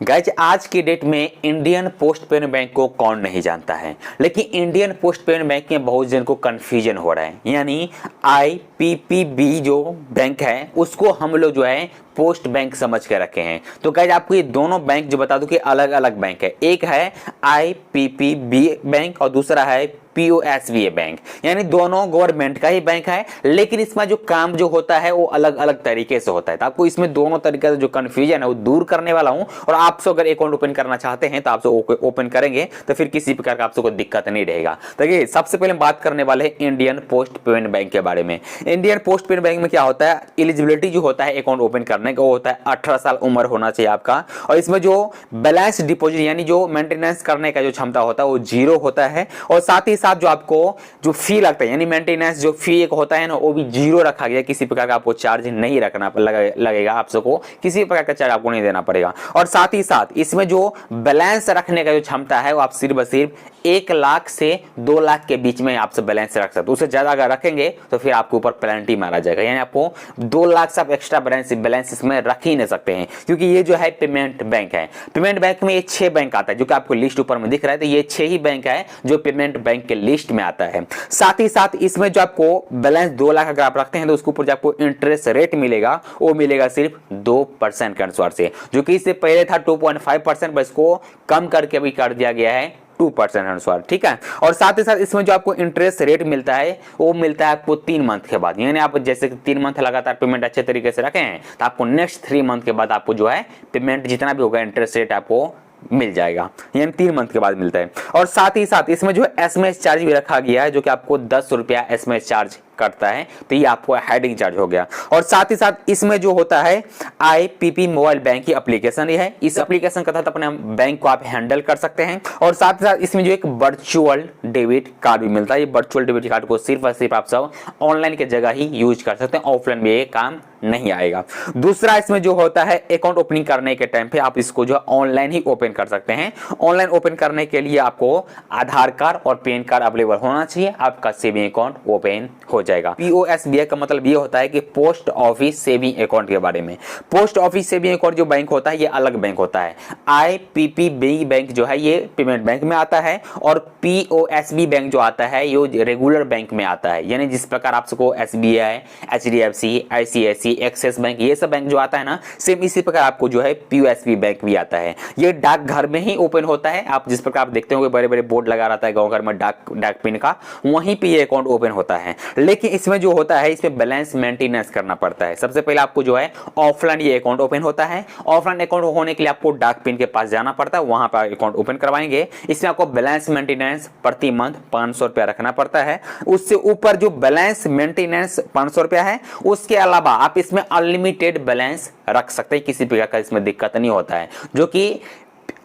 Guys आज की date में इंडियन पोस्ट पेमेंट बैंक को कौन नहीं जानता है, लेकिन इंडियन पोस्ट पेमेंट बैंक में बहुत जन को कंफ्यूजन हो रहा है। यानी IPPB जो बैंक है उसको हम लोग जो है पोस्ट बैंक समझ के रखे हैं। तो गाइज आपको ये दोनों बैंक जो बता दूं कि अलग अलग बैंक है, एक है IPPB बैंक और दूसरा है POSBA बैंक, यानी दोनों गवर्नमेंट का ही बैंक है, लेकिन इसमें जो काम जो होता है वो अलग अलग तरीके से होता है। तो आपको इसमें दोनों तरीके से जो कंफ्यूजन है वो दूर करने वाला हूं, और आपसे अगर अकाउंट ओपन करना चाहते हैं तो आपसे ओपन करेंगे तो फिर किसी प्रकार का आपसे कोई दिक्कत नहीं रहेगा। देखिए सबसे पहले बात करने वाले हैं इंडियन पोस्ट पेमेंट बैंक के बारे में। इंडियन पोस्ट पेमेंट बैंक में क्या होता है, एलिजिबिलिटी जो होता है अकाउंट ओपन करने का वो होता है 18 साल उम्र होना चाहिए आपका, और इसमें जो बैलेंस डिपॉजिट यानी जो मेंटेनेंस करने का जो क्षमता होता है वो 0 होता है, और साथ ही साथ जो आपको जो फी लगता है यानी मेंटेनेंस जो फी एक होता है ना वो भी 0 रखा गया। किसी प्रकार का आपको चार्ज नहीं रखना लगेगा, आप सबको किसी प्रकार का चार्ज आपको नहीं देना पड़ेगा। और साथ ही साथ इसमें जो बैलेंस रखने का जो क्षमता है वो आप सिर्फ सिर्फ 1 लाख से 2 लाख के बीच में आपसे बैलेंस रख सकते हो। उससे ज्यादा अगर रखेंगे तो फिर आपके ऊपर पेनल्टी मारा जाएगा, यानी आपको 2 लाख से आप एक्स्ट्रा बैलेंस इसमें रख ही नहीं सकते हैं, क्योंकि ये जो है पेमेंट बैंक है। पेमेंट बैंक में ये 6 बैंक आता है जो कि आपको लिस्ट ऊपर में दिख रहा है, तो ये 6 ही बैंक है जो पेमेंट बैंक के लिस्ट में आता है। साथ ही साथ इसमें जो आपको बैलेंस 2 लाख अगर आप रखते हैं तो उसके ऊपर जो आपको इंटरेस्ट रेट मिलेगा वो मिलेगा सिर्फ 2% के अनुसार से, जो कि इससे पहले था 2.5%, बस को कम करके अभी कर दिया गया है 2% अनुसार, ठीक है। और साथ ही साथ इसमें जो आपको इंटरेस्ट रेट मिलता है वो मिलता है आपको 3 मंथ के बाद, यानी आप जैसे 3 मंथ लगातार पेमेंट अच्छे तरीके से रखे हैं तो आपको नेक्स्ट 3 मंथ के बाद आपको जो है पेमेंट जितना भी होगा इंटरेस्ट रेट आपको मिल जाएगा, यानी 3 मंथ के बाद मिलता है। और साथ ही साथ इसमें जो SMS चार्ज भी रखा गया है जो कि आपको 10 रुपया SMS चार्ज करता है, तो ये आपको हेडिंग चार्ज हो गया। और साथ ही साथ इसमें जो होता है IPP मोबाइल बैंक की एप्लीकेशन है, इस एप्लीकेशन के तहत अपने बैंक को आप हैंडल कर सकते हैं। और साथ ही साथ इसमें जो एक वर्चुअल डेबिट कार्ड भी मिलता है, ये वर्चुअल डेबिट कार्ड को सिर्फ और सिर्फ आप सब ऑनलाइन की जगह ही यूज कर सकते हैं, ऑफलाइन में ये काम नहीं आएगा। दूसरा इसमें जो होता है अकाउंट ओपनिंग करने के टाइम पे आप इसको जो ऑनलाइन ही ओपन कर सकते हैं। ऑनलाइन ओपन करने के लिए आपको आधार कार्ड और पैन कार्ड अवेलेबल होना चाहिए, आपका सेविंग अकाउंट ओपन हो जाएगा। POSBA का मतलब ये होता है कि पोस्ट ऑफिस सेविंग अकाउंट के बारे में। पोस्ट ऑफिस सेविंग अकाउंट जो बैंक होता है ये अलग बैंक होता है। IPPB बैंक जो है ये पेमेंट बैंक में आता है, और POSB बैंक जो आता है ये रेगुलर बैंक में आता है, यानी जिस प्रकार आप सबको SBI, HDFC, ICICI, axis bank ये सब बैंक जो आता है ना, सेम इसी प्रकार आपको जो है POSB बैंक भी आता है। ये डाक घर में ही ओपन होता है, आप जिस प्रकार आप देखते होंगे बड़े बड़े बोर्ड लगा रहता है गांव घर में डाक पिन का, वहीं पे ये अकाउंट ओपन होता है। लेकिन इसमें जो होता है इसमें बैलेंस मेंटेनेंस करना पड़ता है। सबसे पहले आपको जो है ऑफलाइन ये अकाउंट ओपन होता है। ऑफलाइन अकाउंट होने के लिए आपको डाक पिन के पास जाना पड़ता है, वहां पर अकाउंट ओपन करवाएंगे। इसमें आपको बैलेंस मेंटेनेंस प्रति मंथ 500 रुपया रखना पड़ता है। उससे ऊपर जो बैलेंस मेंटेनेंस 500 रुपया है, उसके अलावा आप इसमें अनलिमिटेड बैलेंस रख सकते हैं, किसी प्रकार का इसमें दिक्कत नहीं होता है। जो कि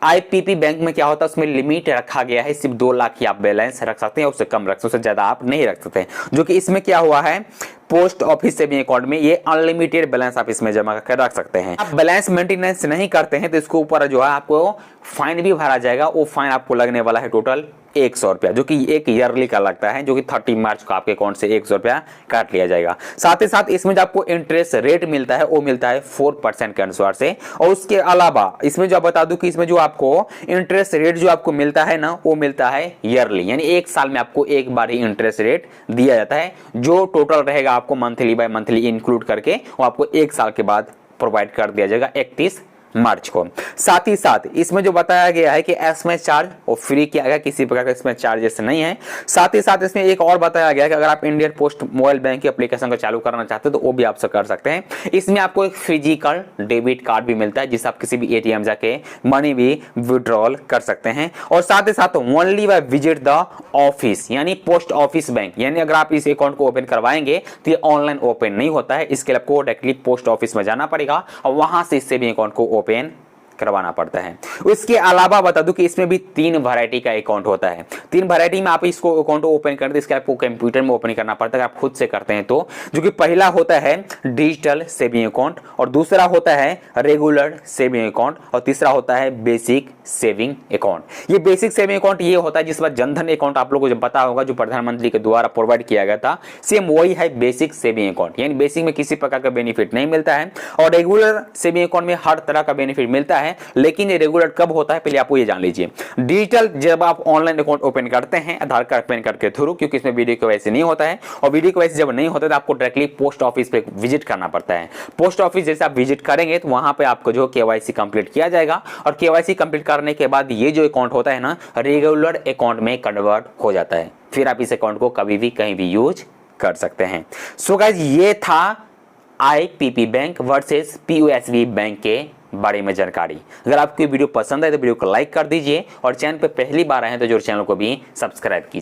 IPP बैंक में क्या होता है उसमें लिमिट रखा गया है, सिर्फ 2 लाख ही आप बैलेंस रख सकते हैं, उससे कम रख सकते हैं, उससे ज्यादा आप नहीं रख सकते। जो कि इसमें क्या हुआ है पोस्ट ऑफिस सेविंग अकाउंट में ये अनलिमिटेड बैलेंस आप इसमें जमा करके रख सकते हैं। आप बैलेंस मेंटेनेंस नहीं करते हैं तो इसके ऊपर जो है आपको फाइन भी भरा जाएगा। वो फाइन आपको लगने वाला है टोटल 100 रुपया, जो कि एक ईयरली का लगता है, जो कि 30 मार्च को आपके अकाउंट से 100 रुपया काट लिया जाएगा। साथ ही साथ इसमें जो आपको इंटरेस्ट रेट मिलता है वो मिलता है 4% के अनुसार से। और उसके अलावा इसमें जो बता दूं कि इसमें जो आपको इंटरेस्ट रेट जो आपको मिलता है ना वो मिलता है ईयरली, यानी 1 साल में आपको एक बार ही इंटरेस्ट रेट दिया जाता है। जो टोटल रहेगा आपको मंथली बाय मंथली इंक्लूड करके वो आपको 1 साल के बाद प्रोवाइड कर दिया जाएगा 31 मार्च को। साथ ही साथ इसमें जो बताया गया है कि SMS चार्ज वो फ्री किया गया, किसी प्रकार का इसमें चार्जेस नहीं है। साथ ही साथ इसमें एक और बताया गया कि अगर आप इंडियन पोस्ट मोबाइल बैंक की एप्लीकेशन को चालू करना चाहते हैं तो वो भी आप कर सकते हैं। इसमें आपको एक फिजिकल डेबिट कार्ड भी मिलता है जिससे आप किसी भी ATM जाके मनी भी विड्रॉल कर सकते हैं। और साथ ही साथ only by visit the office, यानी पोस्ट ऑफिस बैंक, यानी अगर आप इस अकाउंट को ओपन करवाएंगे तो ये ऑनलाइन ओपन नहीं होता है, इसके लिए आपको डायरेक्टली पोस्ट ऑफिस में जाना पड़ेगा और वहां से इससे भी अकाउंट को ओपन करवाना पड़ता है। उसके अलावा बता दूं कि इसमें भी 3 वैरायटी का अकाउंट होता है। 3 वैरायटी में आप इसको अकाउंट ओपन करते हैं, इसके आपको कंप्यूटर में ओपन करना पड़ता है आप खुद से करते हैं तो, जो कि पहला होता है डिजिटल सेविंग अकाउंट, और दूसरा होता है रेगुलर सेविंग अकाउंट, और तीसरा होता है बेसिक सेविंग अकाउंट। ये बेसिक सेविंग अकाउंट ये होता है जिस बार जनधन अकाउंट आप लोगों को पता होगा जो प्रधानमंत्री के द्वारा प्रोवाइड किया गया था, सेम वही है बेसिक सेविंग अकाउंट। यानी बेसिक में किसी प्रकार का बेनिफिट नहीं मिलता है, और रेगुलर सेविंग अकाउंट में हर तरह का बेनिफिट मिलता है। लेकिन ये रेगुलर कब होता है पहले आपको ये जान लीजिए। डिजिटल जब आप ऑनलाइन अकाउंट ओपन करते हैं आधार कार्ड पैन कार्ड के थ्रू, क्योंकि इसमें वीडियो केवाईसी नहीं होता है, और वीडियो केवाईसी जब नहीं होता है तो आपको डायरेक्टली पोस्ट ऑफिस पे विजिट करना पड़ता है। पोस्ट ऑफिस जैसे आप विजिट करेंगे तो वहां पे आपको जो केवाईसी कंप्लीट किया जाएगा, और केवाईसी कंप्लीट करने के बाद ये जो अकाउंट होता है ना रेगुलर अकाउंट में कन्वर्ट हो जाता है। फिर आप इस अकाउंट को कभी भी कहीं भी यूज कर सकते हैं। सो गाइस ये था आईपीपी बैंक वर्सेस पीओएसबी बैंक के बारे में जानकारी। अगर आपको वीडियो पसंद आए तो वीडियो को लाइक कर दीजिए, और चैनल पे पहली बार आए हैं तो जो चैनल को भी सब्सक्राइब कीजिए।